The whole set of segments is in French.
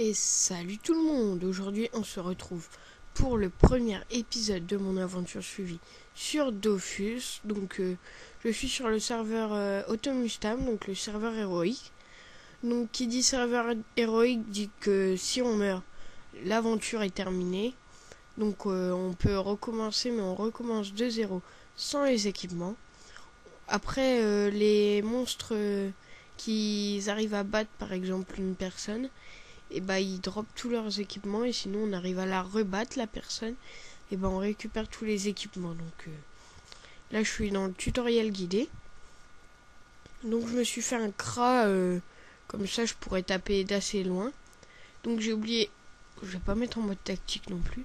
Et salut tout le monde. Aujourd'hui on se retrouve pour le premier épisode de mon aventure suivie sur Dofus. Donc je suis sur le serveur Automustam, donc le serveur héroïque. Donc qui dit serveur héroïque dit que si on meurt, l'aventure est terminée. Donc on peut recommencer, mais on recommence de zéro sans les équipements. Après les monstres qui arrivent à battre par exemple une personne, et bah ils dropent tous leurs équipements, et sinon on arrive à la rebattre la personne, et bah on récupère tous les équipements. Donc là je suis dans le tutoriel guidé. Donc je me suis fait un cra, comme ça je pourrais taper d'assez loin. Donc j'ai oublié, je vais pas mettre en mode tactique non plus,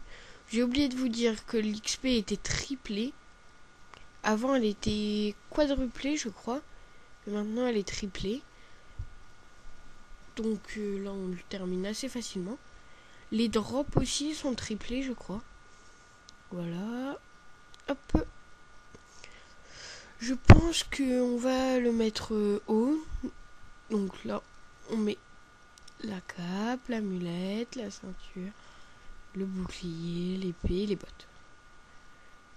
j'ai oublié de vous dire que l'XP était triplée. Avant elle était quadruplée je crois, mais maintenant elle est triplée. Donc là on le termine assez facilement. Les drops aussi sont triplés je crois. Voilà. Hop. Je pense qu'on va le mettre haut. Donc là on met la cape, l'amulette, la ceinture, le bouclier, l'épée, les bottes.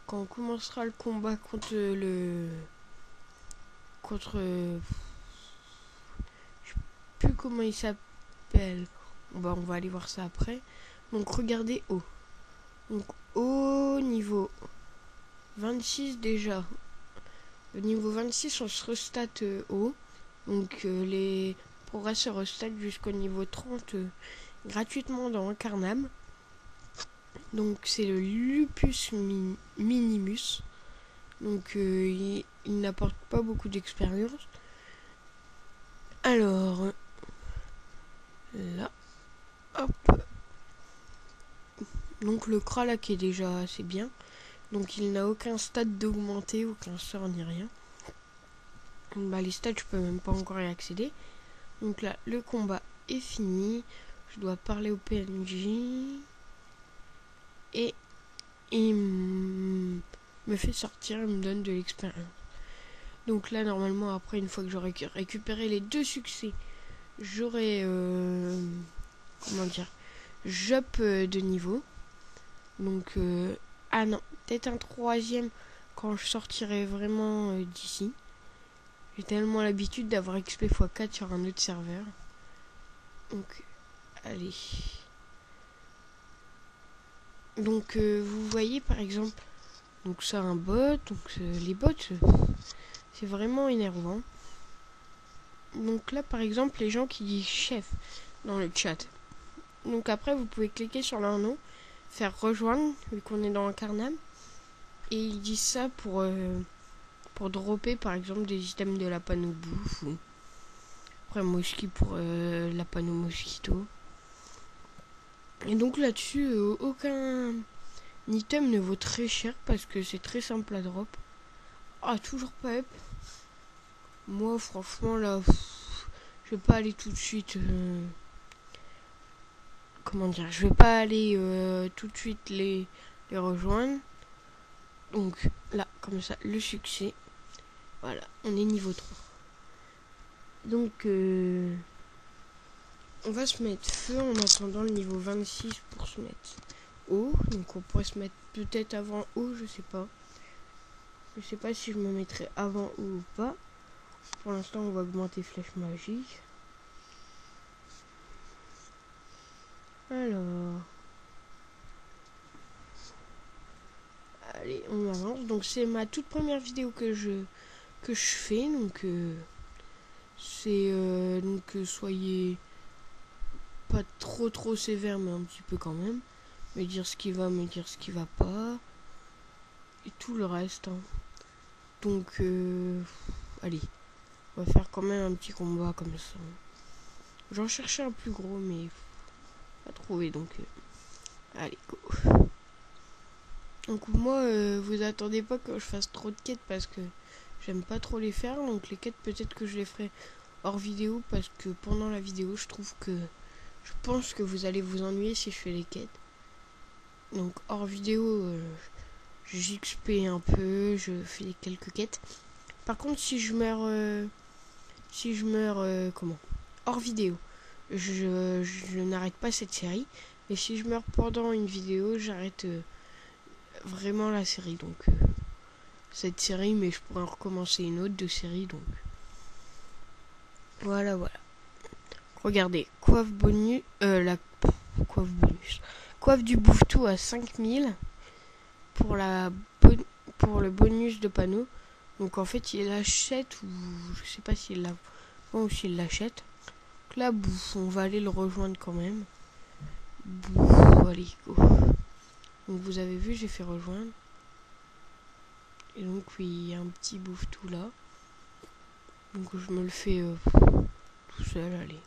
Quand on commencera le combat contre je sais plus comment il s'appelle. On va aller voir ça après. Donc regardez haut. Donc au niveau 26 déjà. Au niveau 26 on se restat haut. Donc les progrès se restat jusqu'au niveau 30 gratuitement dans Incarnam. Donc c'est le Lupus Minimus. Donc il n'apporte pas beaucoup d'expérience. Alors là, hop. Donc le Kralak est déjà assez bien. Donc il n'a aucun stade d'augmenter, aucun sort ni rien. Donc bah les stats je peux même pas encore y accéder. Donc là le combat est fini. Je dois parler au PNJ. Et il me fait sortir, il me donne de l'expérience. Donc là normalement après une fois que j'aurai récupéré les 2 succès, j'aurai comment dire, jump de niveau. Donc ah non, peut-être un 3e quand je sortirai vraiment d'ici. J'ai tellement l'habitude d'avoir XP x4 sur un autre serveur. Donc allez. Donc vous voyez par exemple, donc ça un bot, donc les bots c'est vraiment énervant. Donc là par exemple les gens qui disent chef dans le chat. Donc après vous pouvez cliquer sur leur nom, faire rejoindre vu qu'on est dans Incarnam, et ils disent ça pour dropper par exemple des items de la panneau bouffe ou après Moski pour la panneau mosquito. Et donc là-dessus aucun item ne vaut très cher parce que c'est très simple à drop. Ah toujours pas up. Moi franchement là je vais pas aller tout de suite comment dire, je vais pas aller tout de suite les rejoindre. Donc là comme ça le succès. Voilà, on est niveau 3. Donc on va se mettre feu en attendant le niveau 26 pour se mettre haut. Donc on pourrait se mettre peut-être avant haut, je sais pas. Je sais pas si je me mettrai avant haut ou pas. Pour l'instant on va augmenter flèche magique. Alors allez, on avance. Donc c'est ma toute première vidéo que je fais. Donc c'est donc soyez pas trop sévère, mais un petit peu quand même. Me dire ce qui va, me dire ce qui va pas. Et tout le reste. Hein. Donc allez. On va faire quand même un petit combat comme ça. J'en cherchais un plus gros, mais pas trouvé. Donc allez, go. Donc moi, vous attendez pas que je fasse trop de quêtes parce que j'aime pas trop les faire. Donc les quêtes, peut-être que je les ferai hors vidéo parce que pendant la vidéo, je pense que vous allez vous ennuyer si je fais les quêtes. Donc hors vidéo, j'XP un peu, je fais quelques quêtes. Par contre, si je meurs comment hors vidéo, je n'arrête pas cette série. Et si je meurs pendant une vidéo, j'arrête vraiment la série. Donc cette série, mais je pourrais en recommencer une autre de série. Donc voilà. Regardez, coiffe bonus, coiffe bonus. Coiffe du bouffetou à 5000 pour pour le bonus de panneau. Donc en fait, il l'achète ou je sais pas s'il la vend ou s'il l'achète. Là, on va aller le rejoindre quand même. Allez, go. Donc vous avez vu, j'ai fait rejoindre. Et donc oui, il y a un petit bouffetou là. Donc je me le fais tout seul, allez.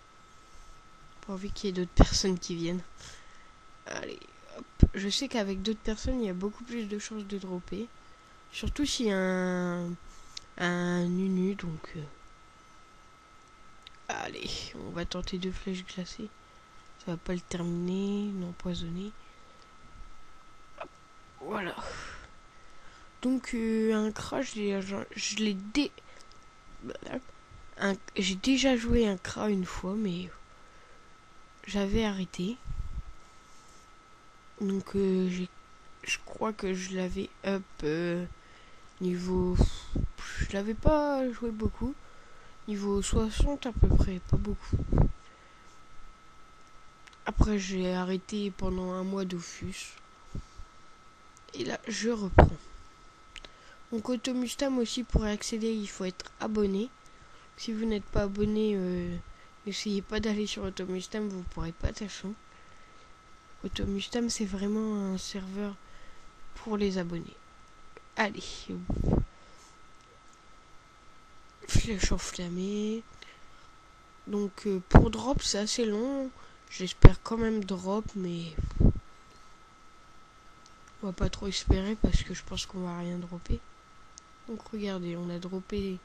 Pas envie qu'il y ait d'autres personnes qui viennent. Allez, hop. Je sais qu'avec d'autres personnes, il y a beaucoup plus de chances de dropper. Surtout s'il y a un nunu, donc... Allez, on va tenter 2 flèches glacées. Ça va pas le terminer, l'empoisonner. Voilà. Donc un crash, j'ai déjà joué un crash une fois, mais j'avais arrêté. Donc je crois que je l'avais up niveau... Je l'avais pas joué beaucoup. Niveau 60 à peu près, pas beaucoup. Après j'ai arrêté pendant un mois Dofus. Et là je reprends. Donc Automustam aussi, pour y accéder il faut être abonné. Si vous n'êtes pas abonné, n'essayez pas d'aller sur Automustam, vous pourrez pas tâcher. Automustam c'est vraiment un serveur pour les abonnés. Allez. Flèche enflammée. Donc pour drop c'est assez long. J'espère quand même drop, mais on va pas trop espérer parce que je pense qu'on va rien dropper. Donc regardez, on a droppé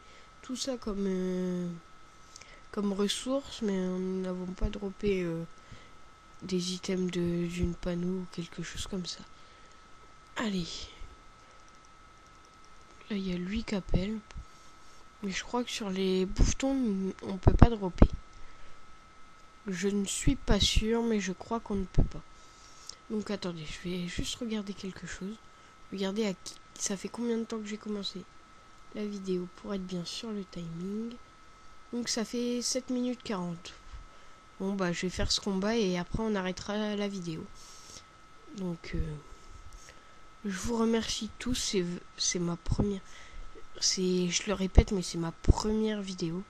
tout ça comme ressources, mais nous n'avons pas droppé des items d'une panneau ou quelque chose comme ça. Allez. Là il y a lui qui appelle. Mais je crois que sur les bouffetons, on peut pas dropper. Je ne suis pas sûr, mais je crois qu'on ne peut pas. Donc attendez, je vais juste regarder quelque chose. Regardez à qui. Ça fait combien de temps que j'ai commencé la vidéo pour être bien sur le timing. Donc ça fait 7 minutes 40. Bon bah je vais faire ce combat et après on arrêtera la vidéo. Donc je vous remercie tous. C'est ma première... je le répète, mais c'est ma première vidéo.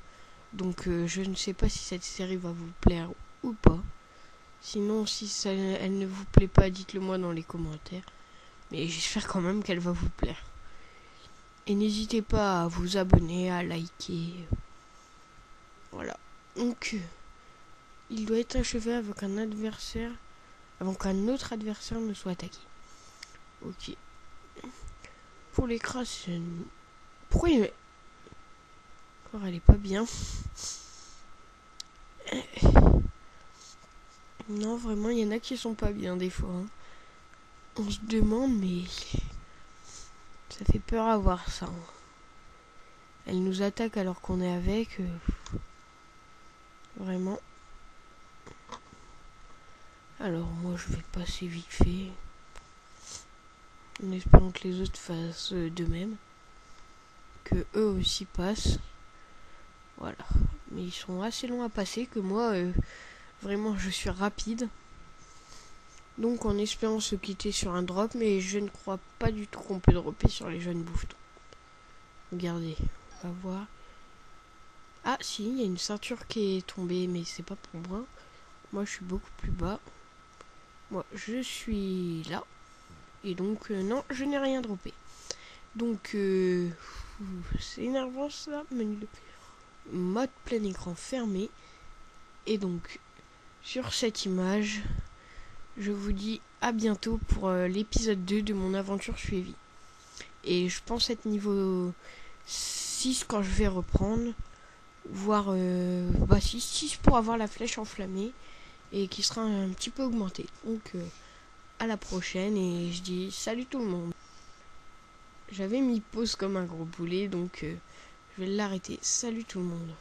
Donc je ne sais pas si cette série va vous plaire ou pas. Sinon, si elle ne vous plaît pas, dites-le moi dans les commentaires. Mais j'espère quand même qu'elle va vous plaire. Et n'hésitez pas à vous abonner, à liker. Voilà. Donc, il doit être achevé avec un adversaire avant qu'un autre adversaire ne soit attaqué. Ok. Pour les crasses... Pourquoi il... Encore, elle est pas bien. Non, vraiment, il y en a qui sont pas bien des fois. Hein. On se demande, mais... Ça fait peur à voir ça. Hein. Elle nous attaque alors qu'on est avec. Vraiment. Alors, moi, je vais passer vite fait. En espérant que les autres fassent de même. Que eux aussi passent. Voilà. Mais ils sont assez longs à passer que moi... Vraiment, je suis rapide. Donc, en espérant se quitter sur un drop, mais je ne crois pas du tout qu'on peut dropper sur les jeunes bouffetons. Regardez, on va voir. Ah, si, il y a une ceinture qui est tombée, mais c'est pas pour moi. Moi, je suis beaucoup plus bas. Moi, je suis là. Et donc, non, je n'ai rien droppé. Donc, c'est énervant ça. Menu de... Mode plein écran fermé. Et donc... Sur cette image, je vous dis à bientôt pour l'épisode 2 de mon aventure suivie. Et je pense être niveau 6 quand je vais reprendre. Voire 6 pour avoir la flèche enflammée. Et qui sera un petit peu augmentée. Donc à la prochaine et je dis salut tout le monde. J'avais mis pause comme un gros boulet donc je vais l'arrêter. Salut tout le monde.